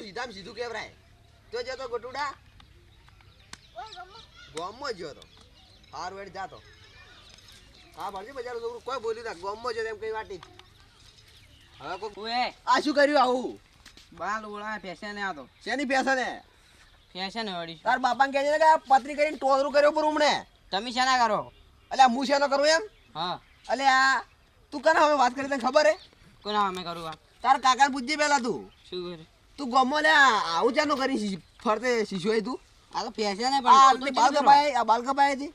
સીધામાં સીધું કેવરાય તો જતો ગોટુડા ગોમમાં જ્યો તો હાર વેડ જાતો હા ભણજી બજાર છોકરું કોઈ બોલ્યું ના ગોમમાં જ્યો એમ કઈ વાટી હવે કોઈ આ શું કર્યું આવું બાલ ઓળા ફેશન આ તો શેની પેસા ને ફેશન વળી તાર બાપાને કહે છે કે આ પત્રી કરીને ટોળરું કર્યો પર ઉમણે તમે શેના કરો અલ્યા હું શેનો કરું એમ હા અલ્યા તું કના હવે વાત કરી તને ખબર હે કોના અમે કરું આ તાર કાકાને પૂછજે પેલા તું શું કરે તું ગમો ને આવું ચાનો કરી ફરતે શીશો તું આ તો ફેશન હે આ પણ બાલ કપાય આ બાલ કપાય હતી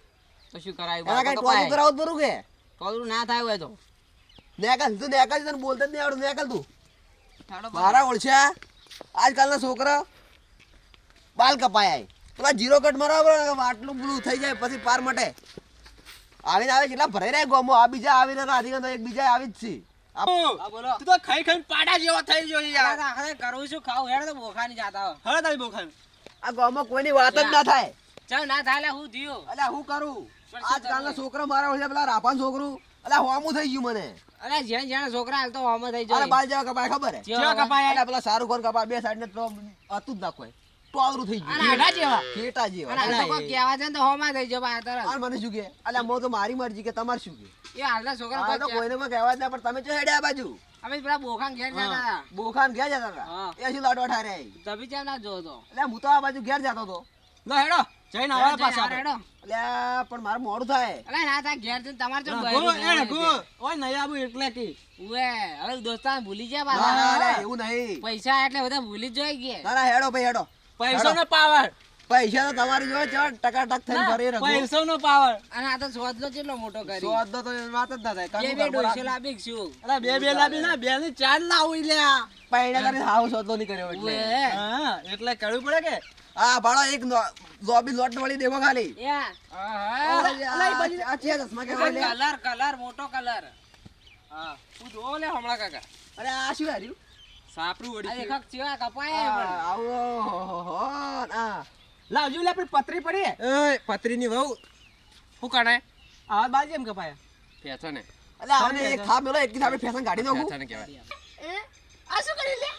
તો શું કરાય એના કઈ ટોળરું કરાવું બરું કે કોલરું ના થાય હોય તો નેકલ તું નેકલ તને બોલતા જ નહીં આવડતું નેકલ તું ઠાડો મારા ઓળખ્યા આજકાલના છોકરા બાલ કપાય પેલા જીરો કટ મારો આટલું બધું થઈ જાય પછી પાર મટે આવીને આવે કેટલા ભરાઈ રહ્યા ગોમો આ બીજા આવીને રાધિકા તો એક બીજા આવી જ છે હા બોલો તું તો ખાઈ ખાઈ પાડા જેવો થઈ ગયો યાર આખરે કરું છું ખાવ હેડ તો બોખાની જાતા હો હવે તારી બોખાન આ ગોમો કોઈની વાત જ ના થાય ચાલ ના થાય લે હું થયો અલ્યા હું કરું આજકાલના છોકરા મારા ઓળખ્યા પેલા રાફાન છોકરું અલ્યા હોમું થઈ ગયું મને અરે જેણ જેણ છોકરા હાલ તો હોમ થઈ અરે જાય બાલ જેવા કપાય ખબર હે જેવા કપાય અલ્યા પેલા શાહરુખ ખાન કપાય બે સાઈડ ને તો હતું જ ના કોઈ ટોળરું થઈ અને ગયું આડા જેવા ખેટા અને જેવા હાલ તો કોઈ કહેવા જાય ને તો હોમાં થઈ જાય બા તરત આ મને શું કે અલ્યા મો તો મારી મરજી કે તમારે શું કે એ હાલના છોકરા આ તો કોઈ કોઈને કોઈ કહેવા જ ના પણ તમે જો હેડ્યા બાજુ અમે પેલા બોખાન ઘેર જતા બોખાન ઘેર જતા હતા હા. એ શું લાડવા ઠારે તभी કેમ ના જોતો એટલે હું તો આ બાજુ ઘેર જતો હતો લો હેડો જઈને આવા પાછા હેડો એટલે પણ મારું મોડું થાય અલે ના થાય ઘેર જઈને તમારે ચમ ગો એ ગો ઓય નહીં આવું એટલે કે ઉએ હવે દોસ્તાન ભૂલી ગયા ના, ના, પાછા ના, એવું નહીં પૈસા એટલે બધા ભૂલી જ જોઈ ગયા ના ના હેડો ભાઈ હેડો પૈસો નો પાવર પૈસા તો તમારી જોડે ચડ ટકાટક થઈને ફરી રહો પૈસો નો પાવર અને આ તો સોદલો કેટલો મોટો કરી સ્વાદ તો વાત જ ના થાય બે બે ડોસો લાવી છું અરે બે લાવી ના બે ની ચાર લાવું લ્યા પૈણા કરીને હાવ સોદલો નહીં કર્યો એટલે ઉએ હા એટલે કરવું પડે કે હા ભાડો એક લોબી લોટ વાળી દેખો ખાલી યા આ છે ચશ્મા કે ભાઈ લે. કલર કલર મોટો કલર હા તું જો લે હમણાં કાકા અરે આ શું હાર્યું સાપરું આ વળી એક ચેવા કપાય પણ આવો આ લાવજો લે આપણી પતરી પડી એ પતરી ની વહુ શું કાઢાય આ બાજી એમ કપાયા પેછા ને અલે આવને એક થાપ મેલો એક થાપે ફેશન કાઢી નાખું પેછા ને કહેવાય આ શું કરી લે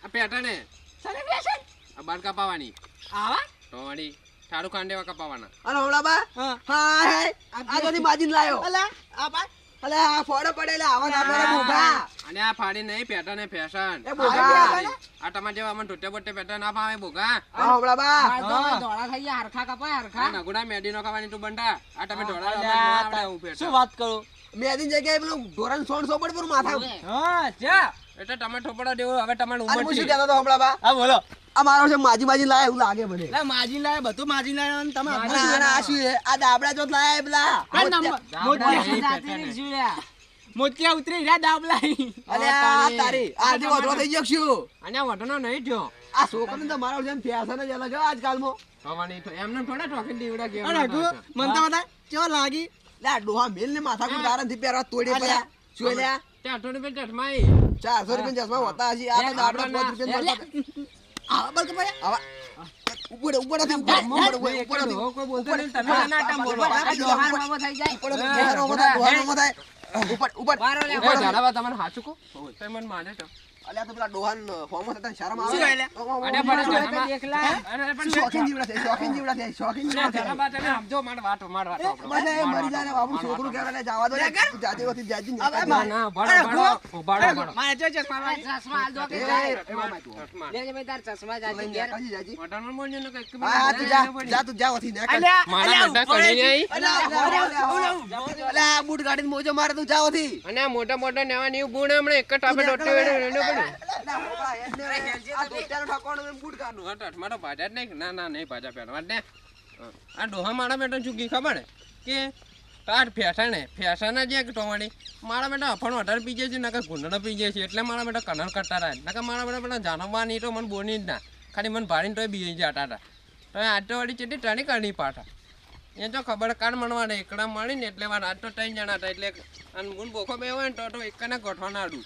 આ પેટા ને સને ફેશન આ બાર કપાવાની આવા તો વળી ઠાડું ખાંડેવા કપાવાના અને હમણાં બા હા હાય આ તો માજીને લાયો અલા આ બા અલે આ ફોડો પડેલા આવા ના પડે બોગા અને આ ફાડી નહીં પેટા ને ફેશન એ બોગા આ તમારે જેવા મને ટોટે બોટે પેટા ના ભાવે બોગા આ હમણાં બા આ તો ધોળા થઈ ગયા હરખા કપાય હરખા આ નગુડા મેડી નો ખાવાની તું બંડા આ તમે ઢોળા અલ્યા, હું પેટા શું વાત કરો મેદી જગ્યાએ પેલું ઢોરણ સોણ સોપડ પર માથા હા ચા એટલે તમે ઠોપડા દેવો હવે તમારે અને ઉંમર હું શું છે કહેતો હતો હમણાં બા હા બોલો આ મારો છે માજી લાય એવું લાગે મને લે માજી લાય બધું માજી લાય અને તમે અને આ શું છે આ દાબડા ચોથ લાયા પેલા આ નંબર મોટી જાતિની જીવ્યા મોતિયા ઉતરી રહ્યા દાબલાઈ અલે આ તારી આ જે વધરો થઈ ગયો છું અને આ વટનો નહીં થયો આ છોકરાને તો મારો જેમ ફેશન જ અલગ હે આજકાલમાં થવાની તો એમને થોડા ટોકન દીવડા કે અરે ગુ મન તો બતા કેવો લાગી લે આ ડોહા મેલ ને માથા કુડ દારન થી પહેરવા તોડી પડ્યા શું લે ત્યાં થોડી બે ચટમાઈ 400 રૂપિયા ચશ્મા હોતા હશે આ તો દાબડા 5 રૂપિયા મળતા આ બલ કે ભાઈ આવા ઉપર ઉપર નથી ઉપર નથી કોઈ બોલતો નહીં તમે ના કામ બોલો આ જોહાર મામો થઈ જાય ઉપર ઉપર વારો લે એ ઝાડાવા તમને હાચું કો તો મને માને તો અલ્યા તો પેલા ડોહાન ફોર્મ હતા શરમ શું આવે અને પણ દેખલા અરે પણ શોખીન જીવડા છે શોખીન જીવડા છે શોખીન જીવડા છે ઝાડાવા તમે સમજો માર વાતો મને મરી જાય ને બાબુ છોકરું કહેવાય ને જવા દો ને જાતી હોતી જાજી ના ના ભાડો ભાડો મારે જો ચશ્મા ચશ્મા હાલ દો કે જાય ચશ્મા લેજે ભાઈ તાર ચશ્મા જાજી ઘેર જાજી વટાણમાં મોજ ને કઈક હા તું જા તું જા હોતી ને મારા બેટા કરી નહીં અલ્યા બૂટ ગાડીને મોજો મારે તું જા હોતી અને આ મોટા મોટા નેવા ની ગુણ હમણે એક ટાપે દોટે વેડે રેનો પડે આ દોસ્તાનો ઠાકોનો એમ બૂટ કાઢ હટ મારો ભાજા જ નહીં ના ના નહીં ભાજા પહેરવા ને આ ડોહા મારા બેટા ચૂકી ખબર હે કે તાર ફેશન જ એક ટોમાડી મારા બેટા અફણ વધારે પી જાય છે નકર ગુંડનો પી જાય છે એટલે મારા બેટા કનર કરતા રહે નકર મારા બેટા પેલા જાનવવા નહીં તો મને બોની જ ના ખાલી મને ભાડીને તોય બી જાય ટાટા તો આજ તો વળી ચેટી ટણી કરણી પાઠા એ તો ખબર કાન મળવાને એકડા મળીને એટલે વાર આજ તો 3 જણા હતા એટલે અને મુન બોખો બે હોય ને તો એકને ગોઠવાના આડું